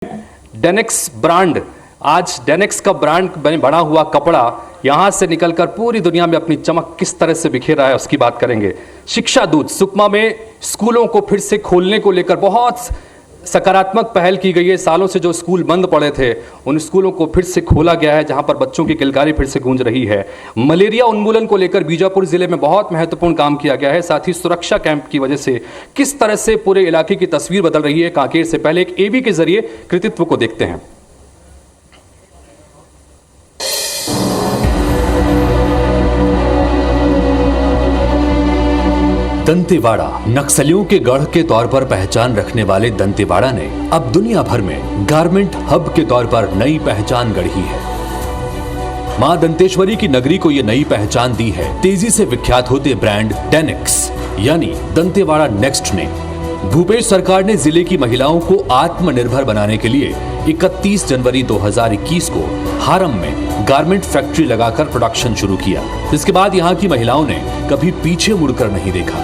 Danex brand, आज डेनेक्स का brand बना हुआ कपड़ा यहां से निकलकर पूरी दुनिया में अपनी चमक किस तरह से बिखेर रहा है उसकी बात करेंगे। शिक्षा दूत सुकमा में स्कूलों को फिर से खोलने को लेकर बहुत सकारात्मक पहल की गई है। सालों से जो स्कूल बंद पड़े थे उन स्कूलों को फिर से खोला गया है, जहां पर बच्चों की किलकारी फिर से गूंज रही है। मलेरिया उन्मूलन को लेकर बीजापुर जिले में बहुत महत्वपूर्ण काम किया गया है। साथ ही सुरक्षा कैंप की वजह से किस तरह से पूरे इलाके की तस्वीर बदल रही है, कांकेर से पहले एक एबी के जरिए कृतित्व को देखते हैं। दंतेवाड़ा नक्सलियों के गढ़ के तौर पर पहचान रखने वाले दंतेवाड़ा ने अब दुनिया भर में गारमेंट हब के तौर पर नई पहचान गढ़ी है। मां दंतेश्वरी की नगरी को यह नई पहचान दी है तेजी से विख्यात होते ब्रांड डेनेक्स यानी दंतेवाड़ा नेक्स्ट ने। भूपेश सरकार ने जिले की महिलाओं को आत्मनिर्भर बनाने के लिए 31 जनवरी 2021 को हारम में गारमेंट फैक्ट्री लगाकर प्रोडक्शन शुरू किया, जिसके बाद यहां की महिलाओं ने कभी पीछे मुड़कर नहीं देखा।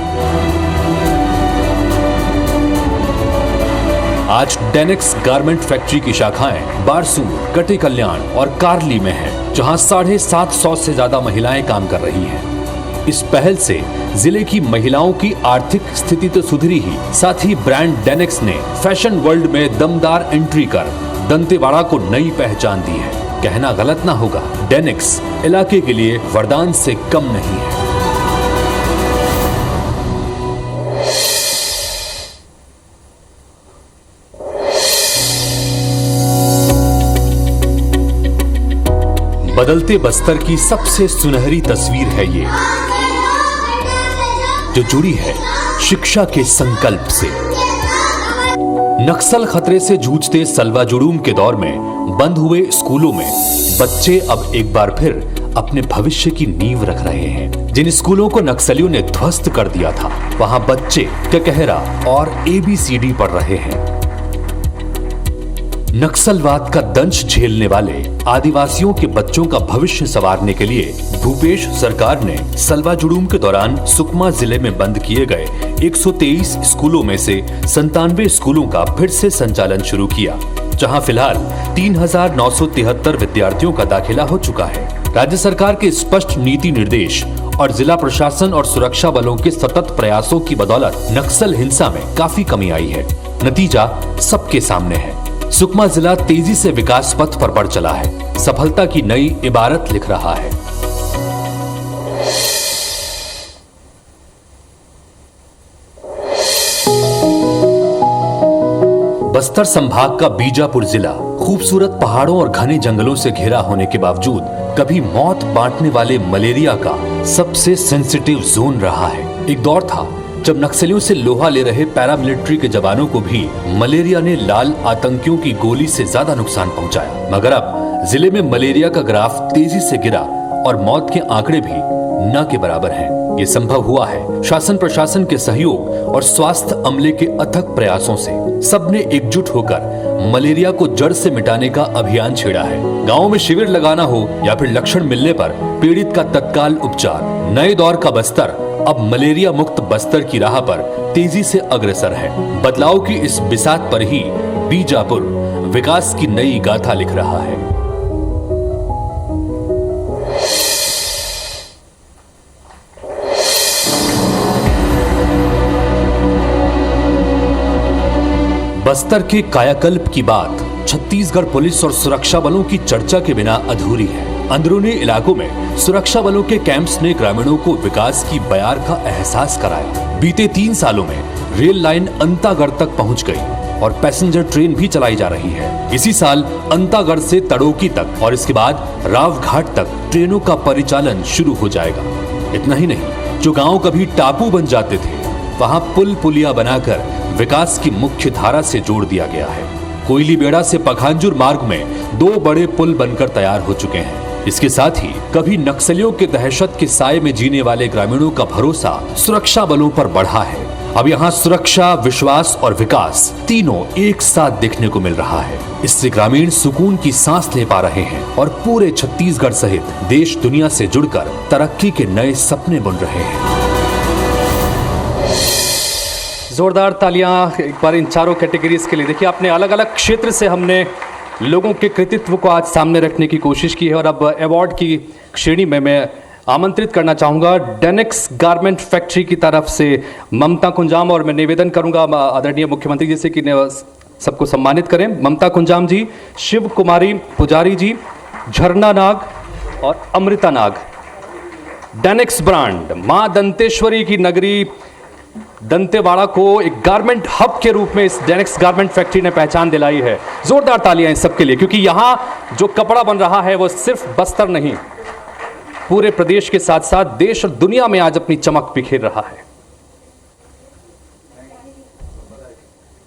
आज डेनेक्स गारमेंट फैक्ट्री की शाखाएं बारसूर, कटे कल्याण और कार्ली में है, जहां 750 से ज्यादा महिलाएं काम कर रही हैं। इस पहल से जिले की महिलाओं की आर्थिक स्थिति तो सुधरी ही, साथ ही ब्रांड डेनेक्स ने फैशन वर्ल्ड में दमदार एंट्री कर दंतेवाड़ा को नई पहचान दी है। कहना गलत ना होगा, डेनेक्स इलाके के लिए वरदान से कम नहीं है। बदलते बस्तर की सबसे सुनहरी तस्वीर है ये, जो जुड़ी है शिक्षा के संकल्प से। नक्सल खतरे से जूझते सलवा जुड़ूम के दौर में बंद हुए स्कूलों में बच्चे अब एक बार फिर अपने भविष्य की नींव रख रहे हैं। जिन स्कूलों को नक्सलियों ने ध्वस्त कर दिया था, वहां बच्चे ककहरा और ABCD पढ़ रहे हैं। नक्सलवाद का दंश झेलने वाले आदिवासियों के बच्चों का भविष्य संवारने के लिए भूपेश सरकार ने सलवा जुड़ूम के दौरान सुकमा जिले में बंद किए गए 123 स्कूलों में से 97 स्कूलों का फिर से संचालन शुरू किया, जहां फिलहाल 3973 विद्यार्थियों का दाखिला हो चुका है। राज्य सरकार के स्पष्ट नीति निर्देश और जिला प्रशासन और सुरक्षा बलों के सतत प्रयासों की बदौलत नक्सल हिंसा में काफी कमी आई है। नतीजा सबके सामने है। सुकमा जिला तेजी से विकास पथ पर बढ़ चला है, सफलता की नई इबारत लिख रहा है। बस्तर संभाग का बीजापुर जिला खूबसूरत पहाड़ों और घने जंगलों से घिरा होने के बावजूद कभी मौत बांटने वाले मलेरिया का सबसे सेंसिटिव जोन रहा है। एक दौर था जब नक्सलियों से लोहा ले रहे पैरामिलिट्री के जवानों को भी मलेरिया ने लाल आतंकियों की गोली से ज्यादा नुकसान पहुंचाया, मगर अब जिले में मलेरिया का ग्राफ तेजी से गिरा और मौत के आंकड़े भी न के बराबर हैं। ये संभव हुआ है शासन प्रशासन के सहयोग और स्वास्थ्य अमले के अथक प्रयासों से। सबने एकजुट होकर मलेरिया को जड़ से मिटाने का अभियान छेड़ा है। गाँव में शिविर लगाना हो या फिर लक्षण मिलने पर पीड़ित का तत्काल उपचार। नए दौर का बस्तर अब मलेरिया मुक्त बस्तर की राह पर तेजी से अग्रसर है। बदलाव की इस बिसात पर ही बीजापुर विकास की नई गाथा लिख रहा है। बस्तर के कायाकल्प की बात छत्तीसगढ़ पुलिस और सुरक्षा बलों की चर्चा के बिना अधूरी है। अंदरूनी इलाकों में सुरक्षा बलों के कैंप्स ने ग्रामीणों को विकास की बयार का एहसास कराया। बीते 3 सालों में रेल लाइन अंतागढ़ तक पहुंच गई और पैसेंजर ट्रेन भी चलाई जा रही है। इसी साल अंतागढ़ से तड़ोकी तक और इसके बाद रावघाट तक ट्रेनों का परिचालन शुरू हो जाएगा। इतना ही नहीं, जो गांव कभी टापू बन जाते थे, वहां पुल पुलिया बनाकर विकास की मुख्य धारा से जोड़ दिया गया है। कोयली बेड़ा से पखांजुर मार्ग में 2 बड़े पुल बनकर तैयार हो चुके हैं। इसके साथ ही कभी नक्सलियों के दहशत के साए में जीने वाले ग्रामीणों का भरोसा सुरक्षा बलों पर बढ़ा है। अब यहाँ सुरक्षा, विश्वास और विकास तीनों एक साथ देखने को मिल रहा है। इससे ग्रामीण सुकून की सांस ले पा रहे हैं और पूरे छत्तीसगढ़ सहित देश दुनिया से जुड़कर तरक्की के नए सपने बुन रहे हैं। जोरदार तालियां एक बार इन चारों कैटेगरीज के लिए। देखिए, आपने अलग अलग क्षेत्र से हमने लोगों के कृतित्व को आज सामने रखने की कोशिश की है और अब अवार्ड की श्रेणी में मैं आमंत्रित करना चाहूँगा डेनेक्स गारमेंट फैक्ट्री की तरफ से ममता कुंजाम, और मैं निवेदन करूँगा आदरणीय मुख्यमंत्री जी से कि सबको सम्मानित करें। ममता कुंजाम जी, शिव कुमारी पुजारी जी, झरना नाग और अमृता नाग। डेनेक्स ब्रांड मां दंतेश्वरी की नगरी दंतेवाड़ा को एक गारमेंट हब के रूप में इस डेनेक्स गारमेंट फैक्ट्री ने पहचान दिलाई है। जोरदार तालियां इन सबके लिए, क्योंकि यहां जो कपड़ा बन रहा है वो सिर्फ बस्तर नहीं, पूरे प्रदेश के साथ साथ देश और दुनिया में आज अपनी चमक बिखेर रहा है।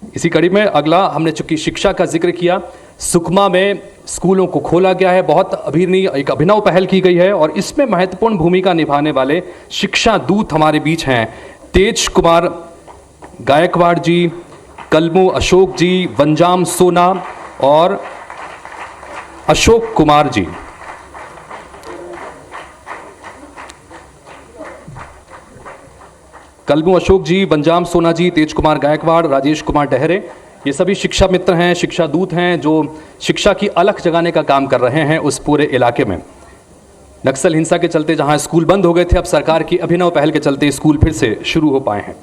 इसी कड़ी में अगला, हमने चूंकि शिक्षा का जिक्र किया, सुकमा में स्कूलों को खोला गया है। बहुत एक अभिनव पहल की गई है और इसमें महत्वपूर्ण भूमिका निभाने वाले शिक्षा दूत हमारे बीच हैं तेज कुमार गायकवाड़ जी, कलमू अशोक जी, वंजाम सोना और अशोक कुमार जी। कलमू अशोक जी, वंजाम सोना जी, तेज कुमार गायकवाड़, राजेश कुमार डहरे, ये सभी शिक्षा मित्र हैं, शिक्षा दूत हैं जो शिक्षा की अलख जगाने का काम कर रहे हैं उस पूरे इलाके में। नक्सल हिंसा के चलते जहां स्कूल बंद हो गए थे, अब सरकार की अभिनव पहल के चलते स्कूल फिर से शुरू हो पाए हैं।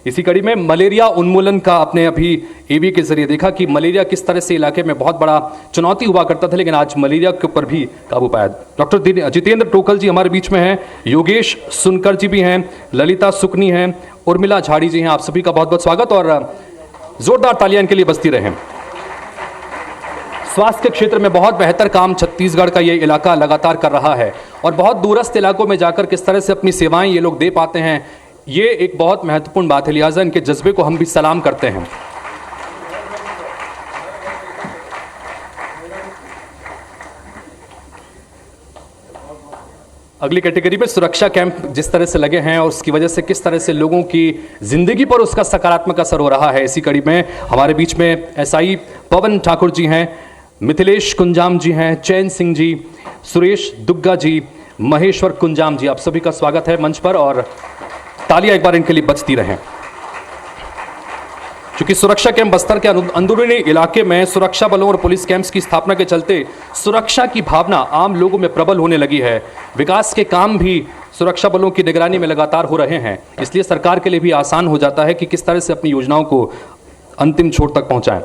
इसी कड़ी में मलेरिया उन्मूलन का आपने अभी एवी के जरिए देखा कि मलेरिया किस तरह से इलाके में बहुत बड़ा चुनौती हुआ करता था, लेकिन आज मलेरिया के ऊपर भी काबू पाया। डॉक्टर जितेंद्र टोकल जी हमारे बीच में हैं, योगेश सुनकर जी भी हैं, ललिता सुकनी हैं, उर्मिला झाड़ी जी हैं। आप सभी का बहुत बहुत स्वागत और जोरदार तालियां इनके लिए बजती रहें। स्वास्थ्य के क्षेत्र में बहुत बेहतर काम छत्तीसगढ़ का ये इलाका लगातार कर रहा है और बहुत दूरस्थ इलाकों में जाकर किस तरह से अपनी सेवाएं ये लोग दे पाते हैं, ये एक बहुत महत्वपूर्ण बात है। लिहाजा इनके जज्बे को हम भी सलाम करते हैं। अगली कैटेगरी में सुरक्षा कैंप जिस तरह से लगे हैं और उसकी वजह से किस तरह से लोगों की जिंदगी पर उसका सकारात्मक असर हो रहा है, इसी कड़ी में हमारे बीच में एसआई पवन ठाकुर जी हैं, मिथिलेश कुंजाम जी हैं, चैन सिंह जी, सुरेश दुग्गा जी, महेश्वर कुंजाम जी। आप सभी का स्वागत है मंच पर और तालियां एक बार इनके लिए बजती रहें। क्योंकि सुरक्षा कैंप बस्तर के अंदरूनी इलाके में सुरक्षा बलों और पुलिस कैंप्स की स्थापना के चलते सुरक्षा की भावना आम लोगों में प्रबल होने लगी है। विकास के काम भी सुरक्षा बलों की निगरानी में लगातार हो रहे हैं, इसलिए सरकार के लिए भी आसान हो जाता है कि किस तरह से अपनी योजनाओं को अंतिम छोर तक पहुंचाएं।